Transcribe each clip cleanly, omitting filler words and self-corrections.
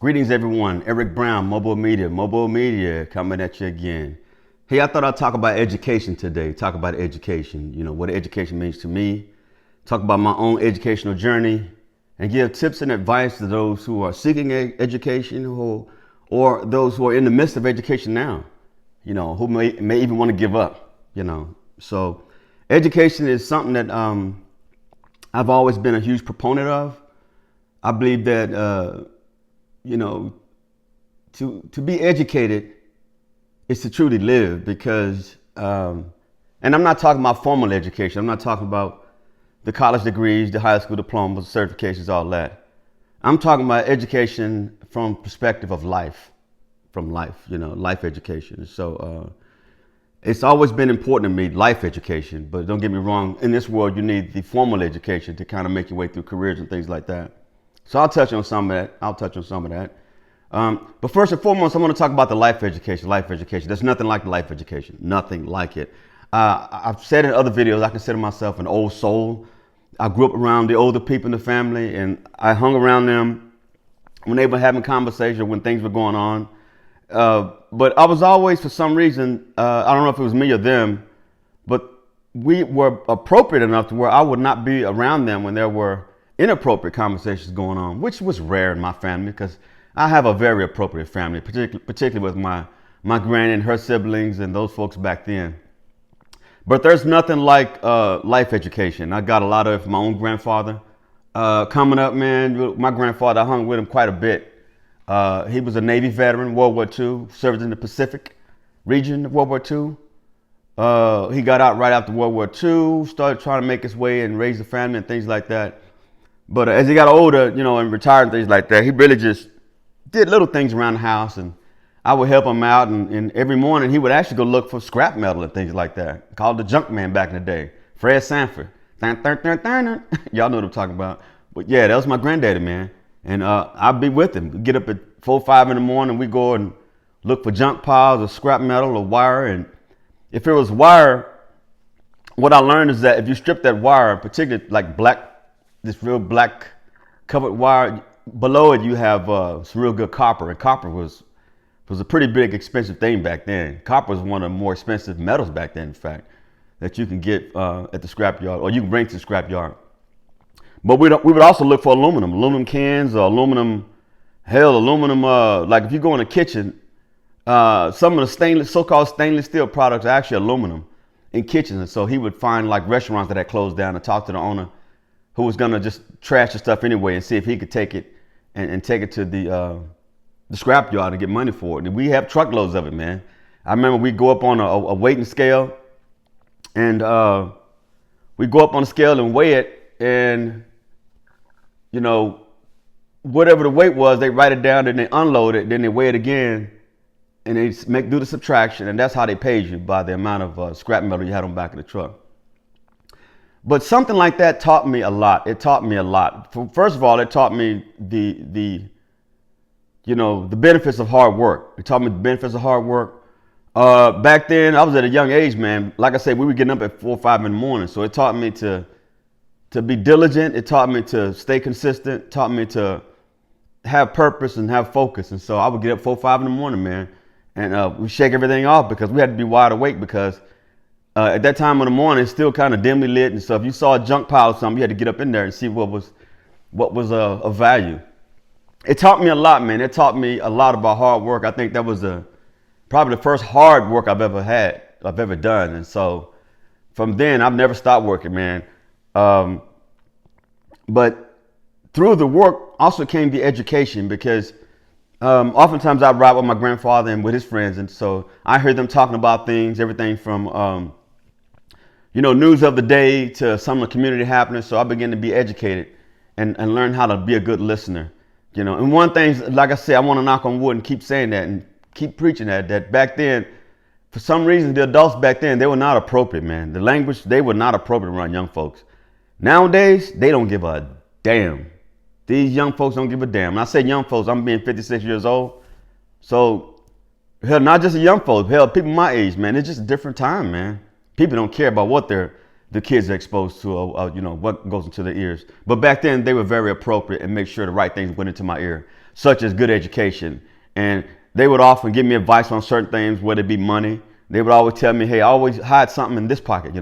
Greetings, everyone. Eric Brown, MOBO-Media. MOBO-Media coming at you again. Hey, I thought I'd talk about education today. Talk about education, what education means to me. Talk about my own educational journey and give tips and advice to those who are seeking education or those who are in the midst of education now, who may even want to give up, So education is something that I've always been a huge proponent of. I believe that to be educated is to truly live because, and I'm not talking about formal education. I'm not talking about the college degrees, the high school diplomas, certifications, all that. I'm talking about education from perspective of life, life education. So it's always been important to me, life education, but don't get me wrong. In this world, you need the formal education to kind of make your way through careers and things like that. So I'll touch on some of that. But first and foremost, I want to talk about the life education. There's nothing like the life education. Nothing like it. I've said in other videos, I consider myself an old soul. I grew up around the older people in the family, and I hung around them when they were having conversations, when things were going on. But I was always, for some reason, I don't know if it was me or them, but we were appropriate enough to where I would not be around them when there were inappropriate conversations going on, which was rare in my family because I have a very appropriate family, particularly with my granny and her siblings and those folks back then. But there's nothing like life education. I got a lot of it from my own grandfather. Coming up, man, my grandfather, I hung with him quite a bit. He was a Navy veteran, World War II, served in the Pacific region of World War II. He got out right after World War II, started trying to make his way and raise a family and things like that. But as he got older, and retired and things like that, he really just did little things around the house, and I would help him out. And every morning he would actually go look for scrap metal and things like that. Called the junk man back in the day, Fred Sanford. Y'all know what I'm talking about. But yeah, that was my granddaddy, man. And I'd be with him. We'd get up at 4 or 5 in the morning. We go and look for junk piles of scrap metal or wire. And if it was wire, what I learned is that if you strip that wire, particularly like this real black covered wire, below it you have some real good copper, and copper was a pretty big expensive thing back then. Copper was one of the more expensive metals back then, in fact, that you can get at the scrapyard, or you can bring to the scrapyard. But we would also look for aluminum cans, or aluminum, like if you go in the kitchen, some of the so-called stainless steel products are actually aluminum in kitchens. And so he would find like restaurants that had closed down and talk to the owner, who was gonna just trash the stuff anyway, and see if he could take it and take it to the scrapyard and get money for it. And we have truckloads of it, man. I remember we go up on a weighting scale, and we go up on the scale and weigh it, and whatever the weight was, they write it down, then they unload it, then they weigh it again, and they do the subtraction, and that's how they paid you, by the amount of scrap metal you had on the back of the truck. But something like that taught me a lot. It taught me a lot. First of all, it taught me the benefits of hard work. It taught me the benefits of hard work. Back then, I was at a young age, man. Like I said, we were getting up at 4 or 5 in the morning. So it taught me to be diligent. It taught me to stay consistent. It taught me to have purpose and have focus. And so I would get up 4 or 5 in the morning, man. And we shake everything off because we had to be wide awake, because at that time of the morning, it's still kind of dimly lit. And so if you saw a junk pile or something, you had to get up in there and see what was of value. It taught me a lot, man. It taught me a lot about hard work. I think that was probably the first hard work I've ever done. And so from then, I've never stopped working, man. But through the work also came the education, because oftentimes I ride with my grandfather and with his friends. And so I heard them talking about things, everything from, news of the day to some of the community happenings. So I began to be educated and learn how to be a good listener. And one thing, like I said, I want to knock on wood and keep saying that and keep preaching that back then, for some reason, the adults back then, they were not appropriate, man. The language, they were not appropriate around young folks. Nowadays, they don't give a damn. These young folks don't give a damn. When I say young folks, I'm being 56 years old. So, hell, not just young folks, hell, people my age, man. It's just a different time, man. People don't care about what their the kids are exposed to, what goes into their ears. But back then, they were very appropriate and make sure the right things went into my ear, such as good education. And they would often give me advice on certain things, whether it be money. They would always tell me, hey, always hide something in this pocket,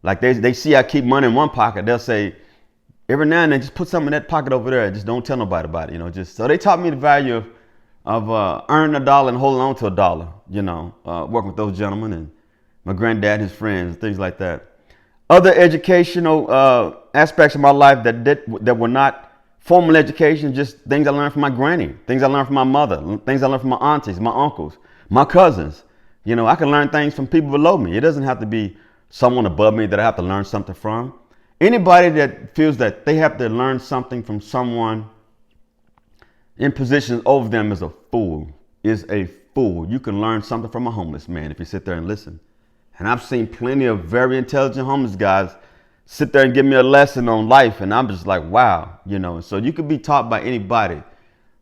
Like they see I keep money in one pocket, they'll say, every now and then, just put something in that pocket over there. Just don't tell nobody about it, So they taught me the value of earning $1 and holding on to $1, working with those gentlemen and my granddad, his friends, things like that. Other educational aspects of my life that were not formal education, just things I learned from my granny, things I learned from my mother, things I learned from my aunties, my uncles, my cousins. I can learn things from people below me. It doesn't have to be someone above me that I have to learn something from. Anybody that feels that they have to learn something from someone in positions over them is a fool. You can learn something from a homeless man if you sit there and listen. And I've seen plenty of very intelligent homeless guys sit there and give me a lesson on life. And I'm just like, wow, so you could be taught by anybody.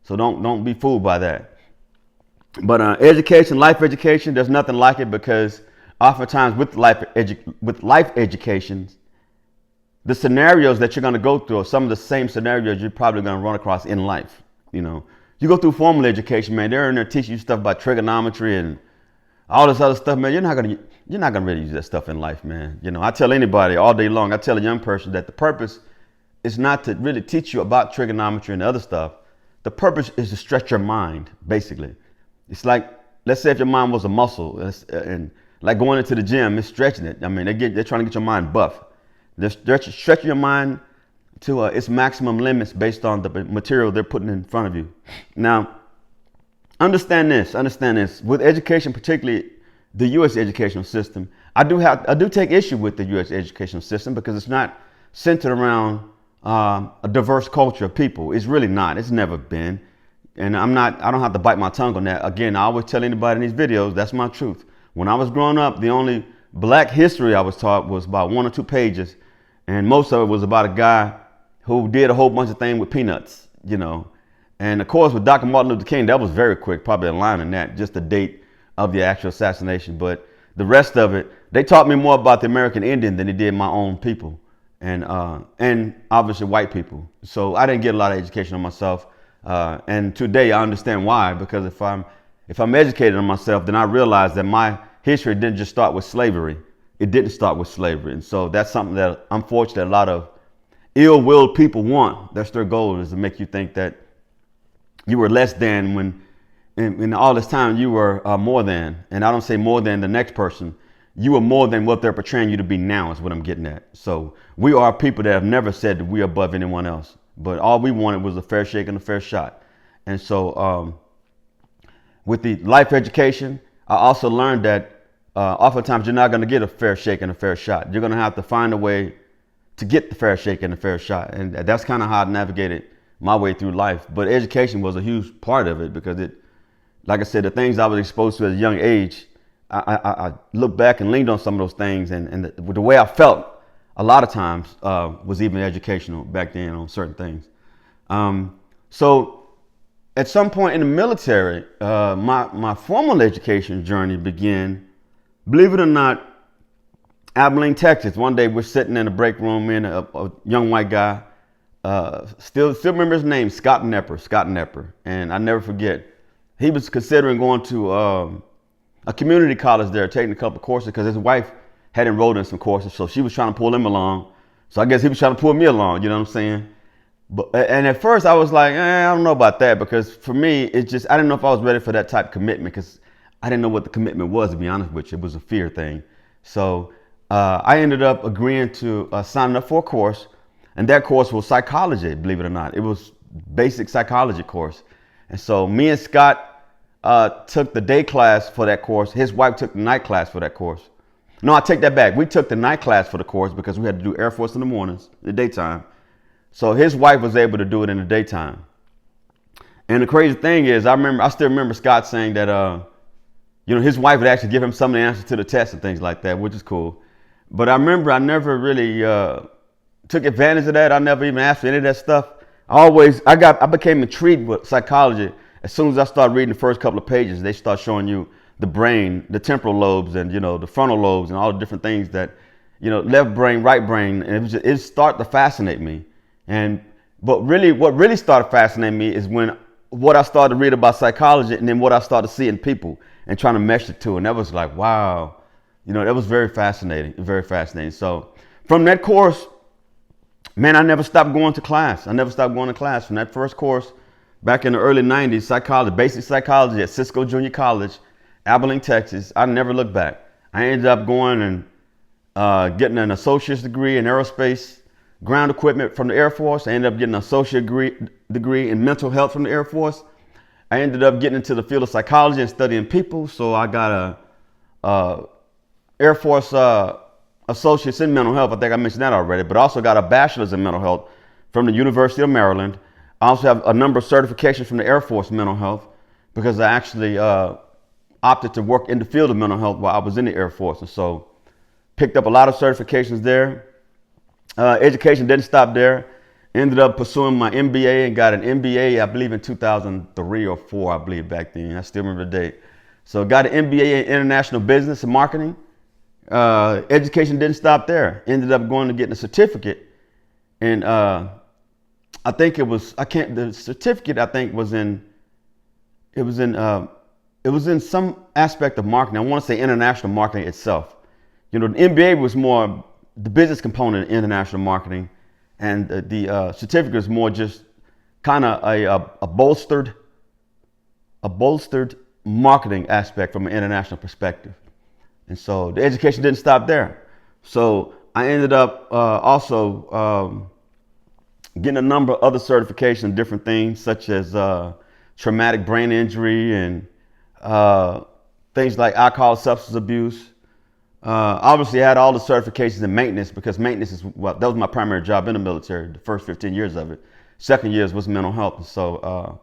So don't be fooled by that. But education, life education, there's nothing like it, because oftentimes with life educations, the scenarios that you're going to go through are some of the same scenarios you're probably going to run across in life. You go through formal education, man, they're in there teaching you stuff about trigonometry and all this other stuff, man. You're not gonna really use that stuff in life, man. I tell anybody all day long, I tell a young person that the purpose is not to really teach you about trigonometry and other stuff. The purpose is to stretch your mind, basically. It's like, let's say if your mind was a muscle, and like going into the gym, it's stretching it. I mean, they're trying to get your mind buff. They're stretching your mind to its maximum limits based on the material they're putting in front of you. Now, understand this. With education, particularly the U.S. educational system, I do take issue with the U.S. educational system, because it's not centered around a diverse culture of people. It's really not. It's never been. And I don't have to bite my tongue on that. Again, I always tell anybody in these videos, that's my truth. When I was growing up, the only black history I was taught was about 1 or 2 pages. And most of it was about a guy who did a whole bunch of things with peanuts, And of course, with Dr. Martin Luther King, that was very quick, probably a line in that, just the date of the actual assassination. But the rest of it, they taught me more about the American Indian than they did my own people, and obviously white people. So I didn't get a lot of education on myself. And today I understand why, because if I'm educated on myself, then I realize that my history didn't just start with slavery. It didn't start with slavery. And so that's something that, unfortunately, a lot of ill-willed people want. That's their goal, is to make you think that you were less than when in all this time you were more than. And I don't say more than the next person. You were more than what they're portraying you to be now, is what I'm getting at. So we are people that have never said that we're above anyone else. But all we wanted was a fair shake and a fair shot. And so with the life education, I also learned that oftentimes you're not going to get a fair shake and a fair shot. You're going to have to find a way to get the fair shake and the fair shot. And that's kind of how I navigated my way through life. But education was a huge part of it, because like I said, the things I was exposed to at a young age, I look back and leaned on some of those things. And the way I felt a lot of times was even educational back then on certain things. So at some point in the military, my formal education journey began, believe it or not, Abilene, Texas. One day we're sitting in a break room, and a young white guy, still remember his name, Scott Nepper. And I never forget, he was considering going to a community college there, taking a couple of courses, because his wife had enrolled in some courses. So she was trying to pull him along. So I guess he was trying to pull me along, you know what I'm saying? And at first I was like, I don't know about that, because for me, I didn't know if I was ready for that type of commitment, because I didn't know what the commitment was, to be honest with you. It was a fear thing. So I ended up agreeing to signing up for a course, and that course was psychology, believe it or not. It was basic psychology course. And so me and Scott took the day class for that course. His wife took the night class for that course. No, I take that back. We took the night class for the course because we had to do Air Force in the mornings, the daytime. So his wife was able to do it in the daytime. And the crazy thing is, I still remember Scott saying that, his wife would actually give him some of the answers to the test and things like that, which is cool. But I remember I never really took advantage of that. I never even asked for any of that stuff. I became intrigued with psychology. As soon as I started reading the first couple of pages, they start showing you the brain, the temporal lobes, and the frontal lobes, and all the different things that left brain, right brain, and it started to fascinate me. But really, what really started fascinating me is when what I started to read about psychology, and then what I started to see in people and trying to mesh the two, and that was like, wow, that was very fascinating, very fascinating. So from that course, man, I never stopped going to class. I never stopped going to class from that first course back in the early 90s, psychology, basic psychology at Cisco Junior College, Abilene, Texas. I never looked back. I ended up going and getting an associate's degree in aerospace ground equipment from the Air Force. I ended up getting an associate degree in mental health from the Air Force. I ended up getting into the field of psychology and studying people. So I got a Air Force associates in mental health. I think I mentioned that already, but also got a bachelor's in mental health from the University of Maryland. I also have a number of certifications from the Air Force mental health because I actually opted to work in the field of mental health while I was in the Air Force. And so picked up a lot of certifications there. Education didn't stop there. Ended up pursuing my MBA and got an MBA, I believe in 2003 or 4, I believe back then. I still remember the date. So got an MBA in international business and marketing. Education didn't stop there. Ended up going to get a certificate. And I think the certificate I think was in some aspect of marketing. I want to say international marketing itself. The MBA was more the business component of international marketing, and the certificate is more just kind of a bolstered marketing aspect from an international perspective. And so the education didn't stop there. So I ended up also getting a number of other certifications, different things such as traumatic brain injury and things like alcohol, substance abuse. Obviously, I had all the certifications in maintenance because maintenance that was my primary job in the military, the first 15 years of it. Second years was mental health. And so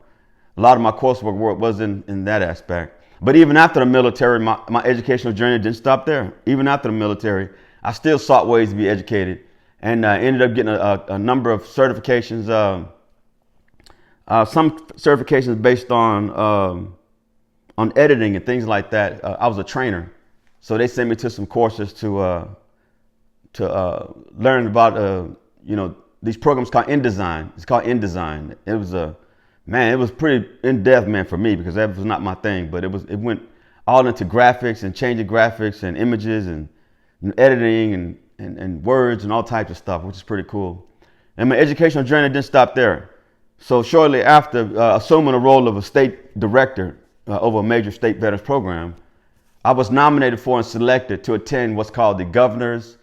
a lot of my coursework was in that aspect. But even after the military, my educational journey didn't stop there. Even after the military, I still sought ways to be educated and ended up getting a number of certifications. Some certifications based on editing and things like that. I was a trainer. So they sent me to some courses to learn about, these programs called InDesign. It's called InDesign. It was pretty in-depth, man, for me because that was not my thing. But it went all into graphics and changing graphics and images and editing and words and all types of stuff, which is pretty cool. And my educational journey didn't stop there. So shortly after assuming the role of a state director over a major state veterans program, I was nominated for and selected to attend what's called the Governor's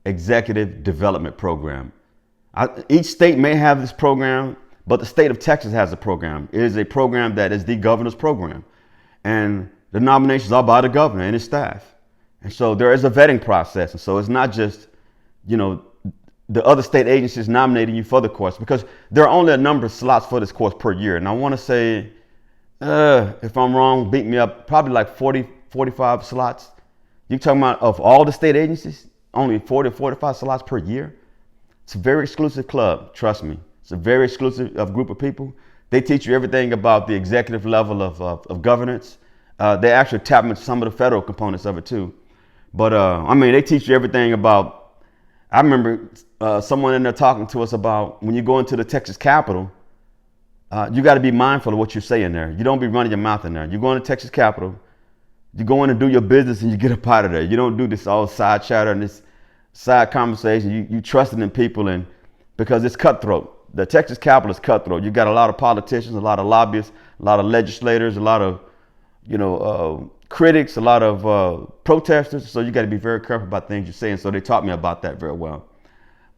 Executive Development Program. Each state may have this program, but the state of Texas has a program. It is a program that is the governor's program. And the nominations are by the governor and his staff. And so there is a vetting process. And so it's not just, the other state agencies nominating you for the course, because there are only a number of slots for this course per year. And I want to say, if I'm wrong, beat me up, probably like 45 slots. You're talking about of all the state agencies, only 40 or 45 slots per year. It's a very exclusive club, trust me. It's a very exclusive group of people. They teach you everything about the executive level of governance. They actually tap into some of the federal components of it too. But they teach you everything about, I remember someone in there talking to us about when you go into the Texas Capitol, you got to be mindful of what you say in there. You don't be running your mouth in there. You go into Texas Capitol, you go in and do your business and you get up out of there. You don't do this all side chatter and this side conversation. You trusting in people, and because it's cutthroat. The Texas Capitol is cutthroat. You got a lot of politicians, a lot of lobbyists, a lot of legislators, a lot of critics, a lot of protesters. So you got to be very careful about things you say. And so they taught me about that very well.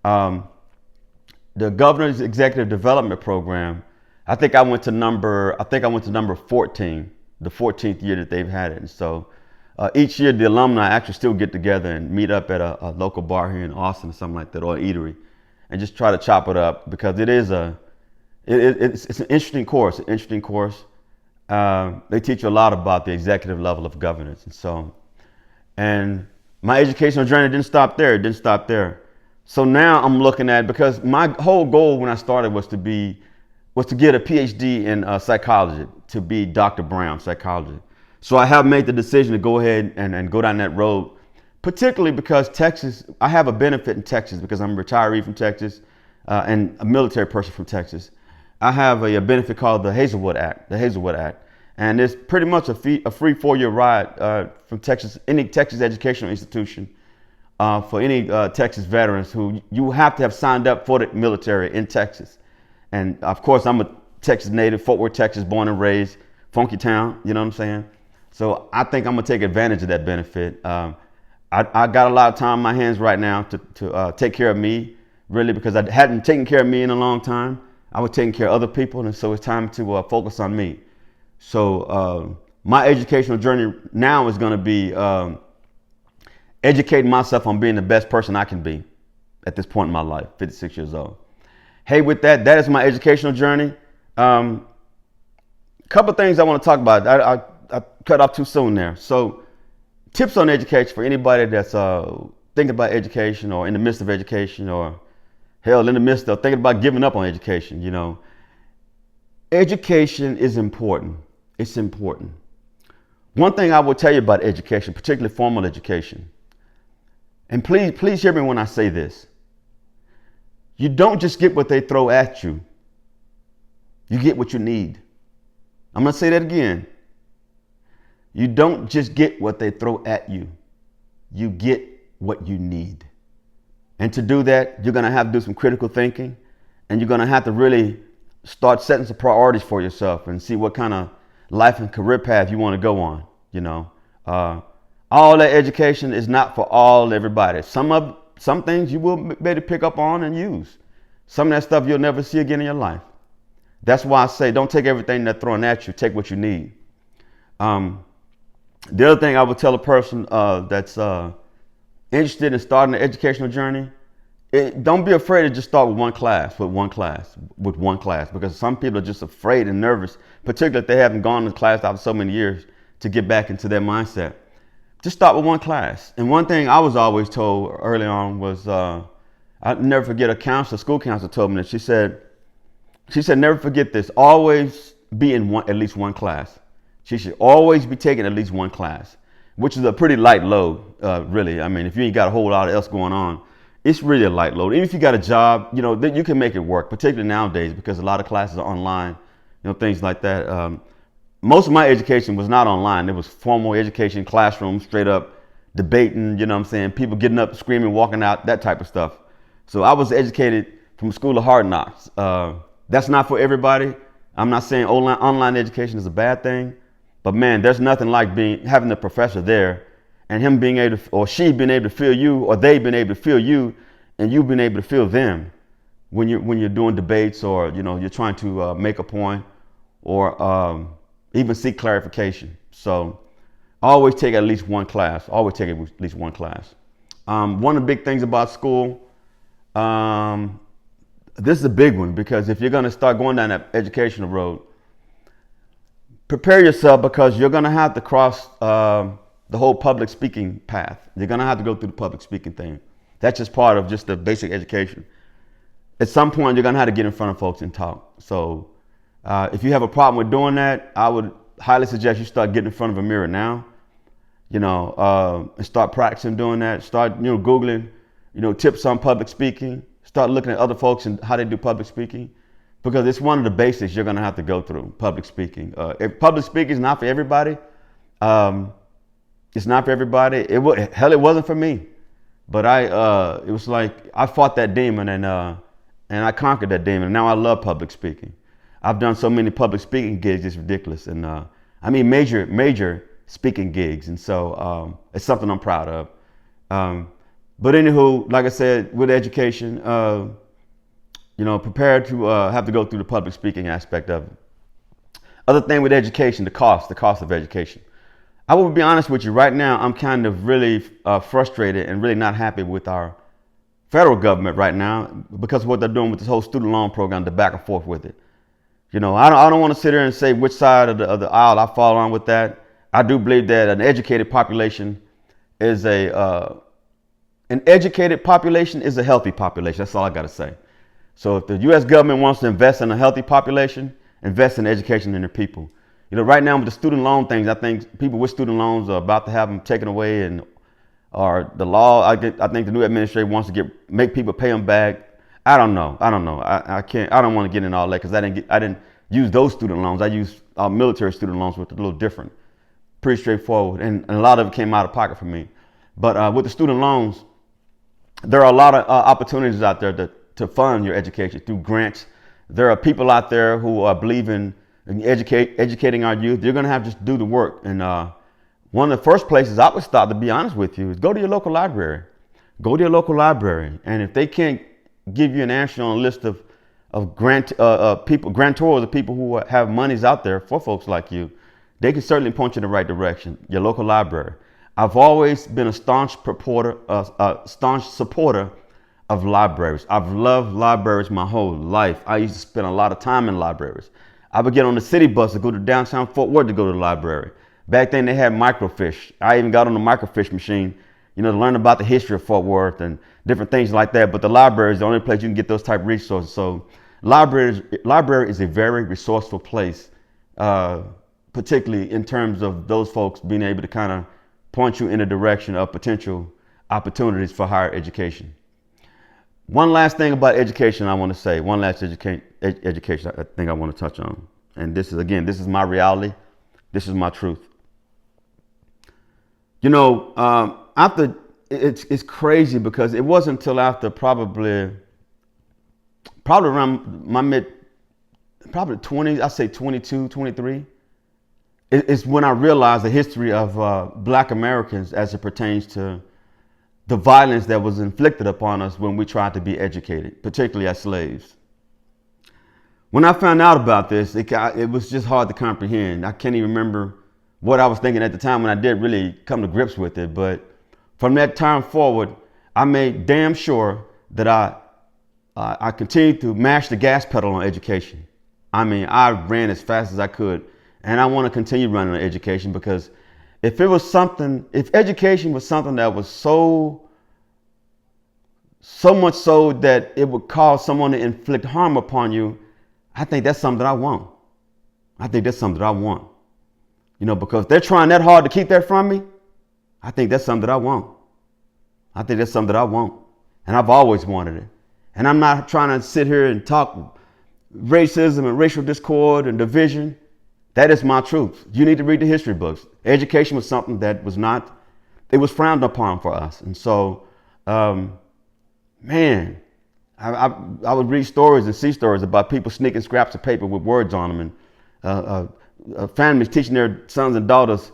The Governor's Executive Development Program, I think I went to number 14, the 14th year that they've had it. And so each year the alumni actually still get together and meet up at a local bar here in Austin or something like that, or an eatery, and just try to chop it up, because it is it's an interesting course. They teach you a lot about the executive level of governance. And my educational journey didn't stop there. So now I'm looking at, because my whole goal when I started was to get a PhD in psychology, to be Dr. Brown, psychology. So I have made the decision to go ahead and go down that road, particularly because Texas, I have a benefit in Texas because I'm a retiree from Texas and a military person from Texas. I have a benefit called the Hazelwood Act, and it's pretty much a free 4-year ride from Texas, any Texas educational institution for any Texas veterans who you have to have signed up for the military in Texas. And of course, I'm a Texas native, Fort Worth, Texas, born and raised, funky town, you know what I'm saying? So I think I'm gonna take advantage of that benefit. I got a lot of time on my hands right now to take care of me, really, because I hadn't taken care of me in a long time. I was taking care of other people, and so it's time to focus on me. So my educational journey now is gonna be educating myself on being the best person I can be at this point in my life, 56 years old. Hey, with that is my educational journey. Couple things I want to talk about. I cut off too soon there. So tips on education for anybody that's thinking about education or in the midst of education or hell, in the midst of thinking about giving up on education, you know. Education is important. It's important. One thing I will tell you about education, particularly formal education, and please hear me when I say this. You don't just get what they throw at you. You get what you need. I'm going to say that again. You don't just get what they throw at you. You get what you need. And to do that, you're going to have to do some critical thinking, and you're going to have to really start setting some priorities for yourself and see what kind of life and career path you want to go on. You know, all that education is not for everybody. Some things you will be able to pick up on and use. Some of that stuff you'll never see again in your life. That's why I say don't take everything that's thrown at you. Take what you need. The other thing I would tell a person that's interested in starting an educational journey, don't be afraid to just start with one class, because some people are just afraid and nervous, particularly if they haven't gone to class after so many years, to get back into their mindset. Just start with one class. And one thing I was always told early on was, I'll never forget, a school counselor told me that. She said, never forget this, always be in at least one class. She should always be taking at least one class, which is a pretty light load, really. I mean, if you ain't got a whole lot else going on, it's really a light load. Even if you got a job, you know, you can make it work, particularly nowadays, because a lot of classes are online, you know, things like that. Most of my education was not online. It was formal education, classroom, straight up debating, you know what I'm saying? People getting up, screaming, walking out, that type of stuff. So I was educated from School of Hard Knocks. That's not for everybody. I'm not saying online education is a bad thing, but man, there's nothing like having the professor there and him being able to, or she being able to feel you, or they being able to feel you, and you being able to feel them when you're doing debates, or you know, you're trying to make a point, or even seek clarification. So always take at least one class. Always take at least one class. One of the big things about school, this is a big one, because if you're going to start going down that educational road, prepare yourself, because you're going to have to cross the whole public speaking path. You're going to have to go through the public speaking thing. That's just part of just the basic education. At some point, you're going to have to get in front of folks and talk. So if you have a problem with doing that, I would highly suggest you start getting in front of a mirror now, you know, and start practicing doing that. Start, you know, Googling, you know, tips on public speaking. Start looking at other folks and how they do public speaking, because it's one of the basics you're going to have to go through, public speaking. If public speaking is not for everybody, it's not for everybody. It wasn't for me, but it was like I fought that demon, and I conquered that demon. And now I love public speaking. I've done so many public speaking gigs, it's ridiculous. And I mean major speaking gigs. And so it's something I'm proud of. But anywho, like I said, with education, you know, prepare to have to go through the public speaking aspect of it. Other thing with education, the cost of education. I will be honest with you, right now, I'm kind of really frustrated and really not happy with our federal government right now, because of what they're doing with this whole student loan program, the back and forth with it. You know, I don't want to sit here and say which side of the aisle I fall on with that. I do believe that an educated population is an educated population is a healthy population. That's all I got to say. So if the U.S. government wants to invest in a healthy population, invest in education in their people. You know, right now with the student loan things, I think people with student loans are about to have them taken away and or the law. I think the new administration wants to make people pay them back. I don't know. I can't. I don't want to get in all that because I didn't use those student loans. I used military student loans, which are a little different, pretty straightforward, and a lot of it came out of pocket for me. But with the student loans, there are a lot of opportunities out there to fund your education through grants. There are people out there who believe in educating our youth. You're going to have to just do the work. And one of the first places I would start, to be honest with you, is go to your local library. Go to your local library. And if they can't give you an answer on a list of grantors, of people who have monies out there for folks like you, they can certainly point you in the right direction. Your local library. I've always been a staunch supporter of libraries. I've loved libraries my whole life. I used to spend a lot of time in libraries. I would get on the city bus to go to downtown Fort Worth to go to the library. Back then they had microfiche. I even got on the microfiche machine, to learn about the history of Fort Worth and different things like that. But the library is the only place you can get those type of resources. So library is a very resourceful place, particularly in terms of those folks being able to kind of point you in a direction of potential opportunities for higher education. One last thing about education I want to say, one last education I think I want to touch on. And this is my reality. This is my truth. After it's crazy because it wasn't until after probably around my probably 20s, I say 22, 23. It's when I realized the history of Black Americans as it pertains to the violence that was inflicted upon us when we tried to be educated, particularly as slaves. When I found out about this, it was just hard to comprehend. I can't even remember what I was thinking at the time when I did really come to grips with it. But from that time forward, I made damn sure that I continued to mash the gas pedal on education. I mean, I ran as fast as I could. And I want to continue running on education because if education was something that was so much so that it would cause someone to inflict harm upon you, I think that's something that I want. Because they're trying that hard to keep that from me. I think that's something that I want. And I've always wanted it. And I'm not trying to sit here and talk racism and racial discord and division. That is my truth. You need to read the history books. Education was something that it was frowned upon for us. And so, I would read stories and see stories about people sneaking scraps of paper with words on them, and families teaching their sons and daughters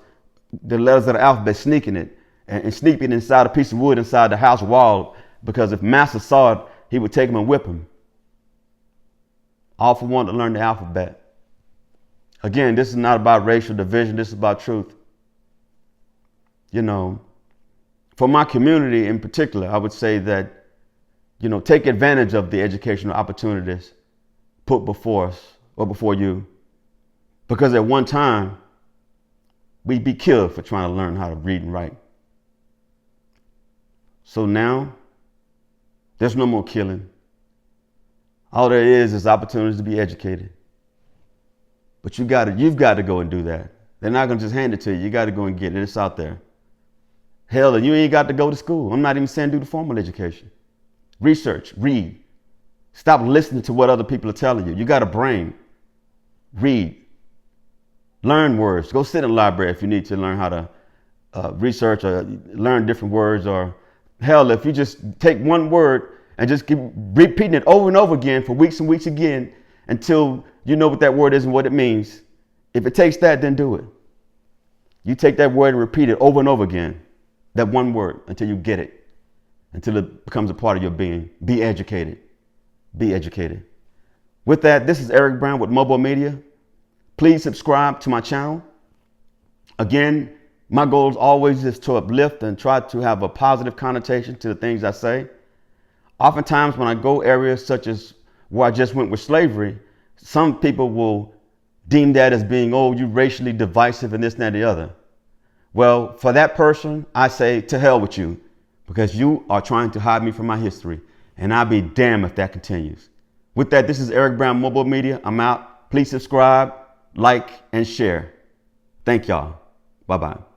the letters of the alphabet, sneaking it and sneaking inside a piece of wood inside the house wall, because if master saw it, he would take them and whip them. All for wanting to learn the alphabet. Again, this is not about racial division. This is about truth. For my community in particular, I would say that, take advantage of the educational opportunities put before us or before you. Because at one time, we'd be killed for trying to learn how to read and write. So now, there's no more killing. All there is opportunities to be educated. But you've got to go and do that. They're not going to just hand it to you. You got to go and get it. It's out there. Hell, you ain't got to go to school. I'm not even saying do the formal education. Research, read. Stop listening to what other people are telling you. You got a brain. Read. Learn words. Go sit in the library if you need to learn how to research or learn different words. Or hell, if you just take one word and just keep repeating it over and over again for weeks and weeks again until you know what that word is and what it means. If it takes that, then do it. You take that word and repeat it over and over again. That one word until you get it. Until it becomes a part of your being. Be educated. Be educated. With that, this is Eric Brown with MOBO-Media. Please subscribe to my channel. Again, my goal is always is to uplift and try to have a positive connotation to the things I say. Oftentimes when I go areas such as where I just went with slavery, some people will deem that as being, you racially divisive and this, and that, and the other. Well, for that person, I say to hell with you, because you are trying to hide me from my history, and I'll be damned if that continues. With that, this is Eric Brown, MOBO-Media. I'm out. Please subscribe, like, and share. Thank y'all. Bye-bye.